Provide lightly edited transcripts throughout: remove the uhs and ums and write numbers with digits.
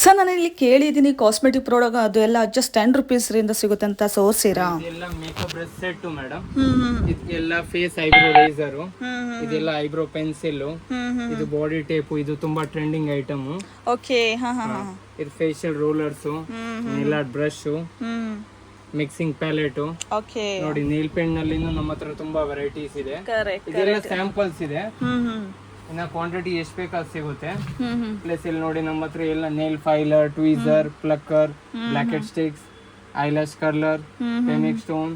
Sir ನಾನು ಇಲ್ಲಿ ಕೇಳಿದ್ದೀನಿ ಕಾಸ್ಮೆಟಿಕ್ ಪ್ರಾಡಕ್ಟ್ ಅದು ಎಲ್ಲ ಜಸ್ಟ್ 10 ರೂಪೀಸ್ರಿಂದ ಸಿಗುತ್ತೆ ಅಂತ ಸೋರ್ಸಿರಾ? ಇದೆಲ್ಲ ಮೇಕಪ್ ಬ್ರಷ್ ಸೆಟ್ ಮೇಡಮ್. ಇದೆಲ್ಲ ಫೇಸ್ ಐಬ್ರೋ ರೇಸರ್, ಇದೆಲ್ಲ ಐಬ್ರೋ ಪೆನ್ಸಿಲ್, ಇದು ಬಾಡಿ ಟೇಪ್, ಇದು ತುಂಬಾ ಟ್ರೆಂಡಿಂಗ್ ಐಟಮ್. ಓಕೆ. ಇದು facial rollers, nail art brush, mixing palette. Okay. ನೋಡಿ ನೇಲ್ ಪೆನ್ ನಲ್ಲಿ ನಮ್ಮ ಹತ್ರ ತುಂಬಾ ವೆರೈಟೀಸ್ ಇದೆ. ಇದೆಲ್ಲ ಸ್ಯಾಂಪಲ್ಸ್ ಇದೆ. ಇನ್ನ ಕ್ವಾಂಟಿಟಿ ಎಷ್ಟು ಬೇಕಾದ್ ಸಿಗುತ್ತೆ. ಪ್ಲಸ್ ಇಲ್ಲಿ ನೋಡಿ ನಮ್ಮ ಹತ್ರ ಎಲ್ಲ nail filer, tweezer, plucker, blackhead sticks, eyelash curler, pumice stone,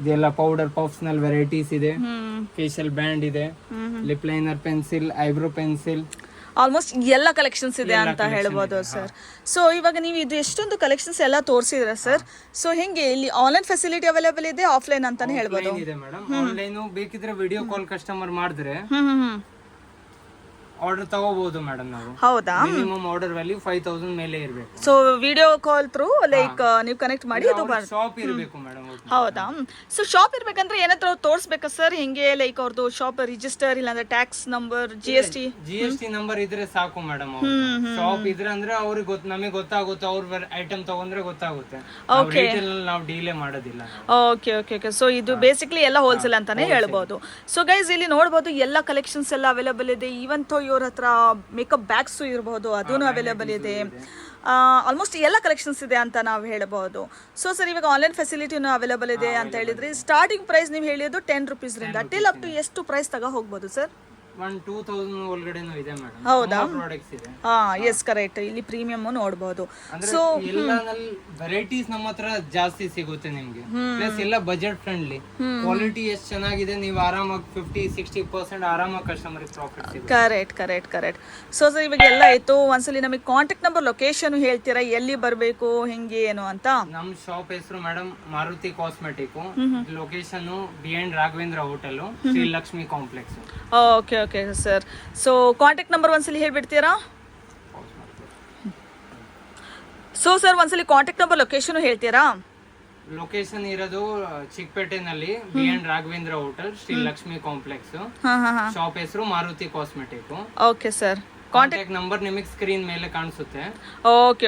ಇದೆಲ್ಲ ಪೌಡರ್ ಪಫ್ಸ್ ನಲ್ಲಿ ವೆರೈಟೀಸ್ ಇದೆ. ಫೇಶಿಯಲ್ ಬ್ಯಾಂಡ್ ಇದೆ, lip liner pencil, eyebrow pencil, almost ಎಲ್ಲ ಕಲೆಕ್ಷನ್ಸ್ ಇದೆ ಅಂತ ಹೇಳ್ಬೋದು ಸರ್. ಸೊ ಇವಾಗ ನೀವು ಇದು ಎಷ್ಟೊಂದು ಕಲೆಕ್ಷನ್ಸ್ ಎಲ್ಲ ತೋರಿಸಿದ್ರ ಸರ್. ಸೊ ಹೆಂಗೆ ಇಲ್ಲಿ ಆನ್ಲೈನ್ ಫೆಸಿಲಿಟಿ ಅವೈಲೇಬಲ್ ಇದೆ, ಆಫ್ಲೈನ್ ಅಂತಾನೆ ಹೇಳ್ಬೋದು? ಇದೆ ಮೇಡಮ್. ಆನ್ಲೈನ್ ಬೇಕಿದ್ರೆ ವಿಡಿಯೋ ಕಾಲ್ ಕಸ್ಟಮರ್ ಮಾಡಿದ್ರೆ ಆರ್ಡರ್ ತಗೋಬಹುದು ಮೇಡಮ್. ನಾವು ಹೌದಾ? ಮಿನಿಮಮ್ ಆರ್ಡರ್ ವ್ಯಾಲ್ಯೂ 5000 ಮೇಲೆ ಇರಬೇಕು. So video call through like ನೀವು ಕನೆಕ್ಟ್ ಮಾಡಿ ಅದು ಶಾಪ್ ಇರಬೇಕು ಮೇಡಮ್. ಹೌದಾ? ಸೊ ಶಾಪ್ ಇರ್ಬೇಕಂದ್ರೆ ಏನಾದ್ರು ತೋರಿಸ್ಬೇಕಾ ಸರ್? ಹಿಂಗೆ ಲೈಕ್ ಅವ್ರದ್ದು ಶಾಪ್ ರಿಜಿಸ್ಟರ್ ಇಲ್ಲಾಂದ್ರೆ ಟ್ಯಾಕ್ಸ್ ನಂಬರ್, GST ನಂಬರ್ ಇದ್ರೆ ಸಾಕು ಮೇಡಮ್. ಶಾಪ್ ಇದ್ರೆ ಅಂದ್ರೆ ಅವ್ರಿಗೆ ನಮಗೆ ಗೊತ್ತಾಗುತ್ತೆ, ಅವ್ರ ಐಟಮ್ ತಗೊಂಡ್ರೆ ಗೊತ್ತಾಗುತ್ತೆ. ನಾವು ಡೀಲೇ ಮಾಡೋದಿಲ್ಲ. Okay okay okay. ಸೊ ಇದು ಬೇಸಿಕ್ಲಿ ಎಲ್ಲ ಹೋಲ್ಸೇಲ್ ಅಂತಾನೆ ಹೇಳ್ಬೋದು. ಸೊ ಗೈಸ್ ಇಲ್ಲಿ ನೋಡ್ಬೋದು ಎಲ್ಲ ಕಲೆಕ್ಷನ್ಸ್ ಎಲ್ಲ ಅವೈಲೇಬಲ್ ಇದೆ. ಈವನ್ ಇವ್ರ ಹತ್ರ ಮೇಕಪ್ ಬ್ಯಾಗ್ಸ್ ಇರಬಹುದು, ಅದೂ ಅವೈಲೇಬಲ್ ಇದೆ. ಆಲ್ಮೋಸ್ಟ್ ಎಲ್ಲ ಕಲೆಕ್ಷನ್ಸ್ ಇದೆ ಅಂತ ನಾವು ಹೇಳಬಹುದು. ಸೊ ಸರ್ ಇವಾಗ ಆನ್ಲೈನ್ ಫೆಸಿಲಿಟಿನೂ ಅವೈಲೇಬಲ್ ಇದೆ ಅಂತ ಹೇಳಿದ್ರಿ. ಸ್ಟಾರ್ಟಿಂಗ್ ಪ್ರೈಸ್ ನೀವು ಹೇಳಿದ್ದು 10 ರೂಪೀಸ್ರಿಂದ ಟಿಲ್ ಅಪ್ ಟು ಎಷ್ಟು ಪ್ರೈಸ್ ತಗೋ ಹೋಗ್ಬೋದು ಸರ್? 2000 ಒಳಗಡೆನೂ ಇದೆ ಮೇಡಂ. ಹೌದಾ? ಪ್ರಾಡಕ್ಟ್ಸ್ ಇದೆ. Yes correct. ಇಲ್ಲಿ ಪ್ರೀಮಿಯಂ ನೋಡಬಹುದು. ಸೊ ಎಲ್ಲಾನಲ್ಲಿ ವೆರೈಟೀಸ್ ನಮ್ಮ ಹತ್ರ ಜಾಸ್ತಿ ಸಿಗುತ್ತೆ ನಿಮಗೆ. ಪ್ಲಸ್ ಎಲ್ಲ ಬಜೆಟ್ ಫ್ರೆಂಡ್ಲಿ, ಕ್ವಾಲಿಟಿ ಎಷ್ಟು ಚೆನ್ನಾಗಿದೆ, ನೀವು ಆರಾಮಾಗಿ 50-60% ಆರಾಮಾಗಿ ಕಸ್ಟಮರ್ ಪ್ರಾಫಿಟ್ ಸಿಗುತ್ತೆ. ಕರೆಕ್ಟ್. ಸೊ ಸರ್ ಇವಾಗ ಎಲ್ಲ ಆಯ್ತು. ಒಂದ್ಸಲಿ ನಮಗೆ ಕಾಂಟ್ಯಾಕ್ಟ್ ನಂಬರ್, ಲೊಕೇಶನ್ ಹೇಳ್ತೀರಾ, ಎಲ್ಲಿ ಬರಬೇಕು, ಹೆಂಗೆ ಏನು ಅಂತ? ನಮ್ಮ ಶಾಪ್ ಹೆಸರು madam Maruti cosmetic. Location behind Raghavendra hotel, Shri Lakshmi complex. Okay okay sir. So contact number ಒಂದ್ಸಲಿ ಹೇಳ್ಬಿಡ್ತೀರಾ? ಸೊ ಸರ್ ಒಂದ್ಸಲಿ ಕಾಂಟ್ಯಾಕ್ಟ್ ನಂಬರ್, ಲೊಕೇಶನ್ ಹೇಳ್ತೀರಾ? ಲೊಕೇಶನ್ ಇರೋದು ಚಿಕ್ಕಪೇಟೆನಲ್ಲಿ behind Raghavendra hotel, Shri Lakshmi complex. Shop ಹೆಸರು Maruti cosmetic. Okay sir. Contact number ನಿಮಗೆ ಸ್ಕ್ರೀನ್ ಮೇಲೆ ಕಾಣಿಸುತ್ತೆ.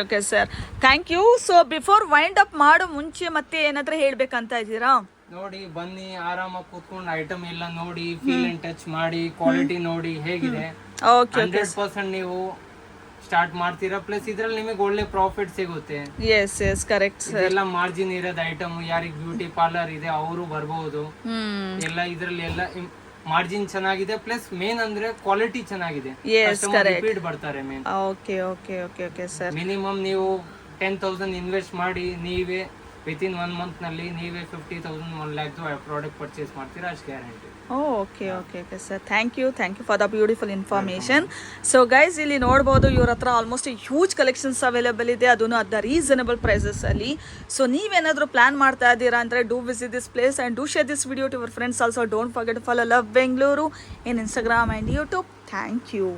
Okay sir, thank you. So before wind up ಮಾಡೋ ಮುಂಚೆ ಮತ್ತೆ ಏನಾದ್ರೂ ಹೇಳ್ಬೇಕಂತ ಇದ್ದೀರಾ? ನೋಡಿ ಬನ್ನಿ, ಆರಾಮಾಗಿ ಕೂತ್ಕೊಂಡು ಐಟಮ್ ಎಲ್ಲ ನೋಡಿ, ಫೀಲ್ ಅಂಡ್ ಟಚ್ ಮಾಡಿ, ಕ್ವಾಲಿಟಿ ನೋಡಿ ಹೇಗಿದೆ. 100% ನೀವು ಸ್ಟಾರ್ಟ್ ಮಾಡ್ತೀರಾ. ಪ್ಲಸ್ ಇದ್ರಲ್ಲಿ ನಿಮಗೆ ಒಳ್ಳೆ ಪ್ರಾಫಿಟ್ ಸಿಗುತ್ತೆ. Yes correct sir. ಎಲ್ಲ ಮಾರ್ಜಿನ್ ಇರೋದು ಐಟಮ್. ಯಾರಿಗೆ ಬ್ಯೂಟಿ ಪಾರ್ಲರ್ ಇದೆ ಅವರು ಬರಬಹುದು. ಎಲ್ಲ ಇದ್ರಲ್ಲಿ ಎಲ್ಲ ಮಾರ್ಜಿನ್ ಚೆನ್ನಾಗಿದೆ. ಪ್ಲಸ್ ಮೇನ್ ಅಂದ್ರೆ ಕ್ವಾಲಿಟಿ ಚೆನ್ನಾಗಿದೆ. ರಿಪೀಟ್ ಬರ್ತಾರೆ ಮೇನ್. Okay sir. ಮಿನಿಮಮ್ ನೀವು 10,000 ಇನ್ವೆಸ್ಟ್ ಮಾಡಿ ನೀವೇ ವಿತಿನ್ 1 ಮಂತ್ ನಲ್ಲಿ ನೀವೇ 50,000 1 lakh ಪ್ರಾಡಕ್ಟ್ ಪರ್ಚೇಸ್ ಮಾಡ್ತೀರಾ, ಅಷ್ಟು guarantee. Okay sir, thank you for the beautiful information. So guys ಇಲ್ಲಿ ನೋಡ್ಬೋದು ಇವ್ರ ಹತ್ರ ಆಲ್ಮೋಸ್ಟ್ ಹ್ಯೂಜ್ ಕಲೆಕ್ಷನ್ಸ್ ಅವೈಲೇಬಲ್ ಇದೆ, ಅದೂ ಅಟ್ ದ ರೀಸನಬಲ್ ಪ್ರೈಸಸ್ ಅಲ್ಲಿ. ಸೊ ನೀವೇನಾದರೂ ಪ್ಲಾನ್ ಮಾಡ್ತಾ ಇದ್ದೀರಾ ಅಂದರೆ do visit this place and do share this video to your friends also. Don't forget to follow love Bengaluru in Instagram and YouTube. Thank you.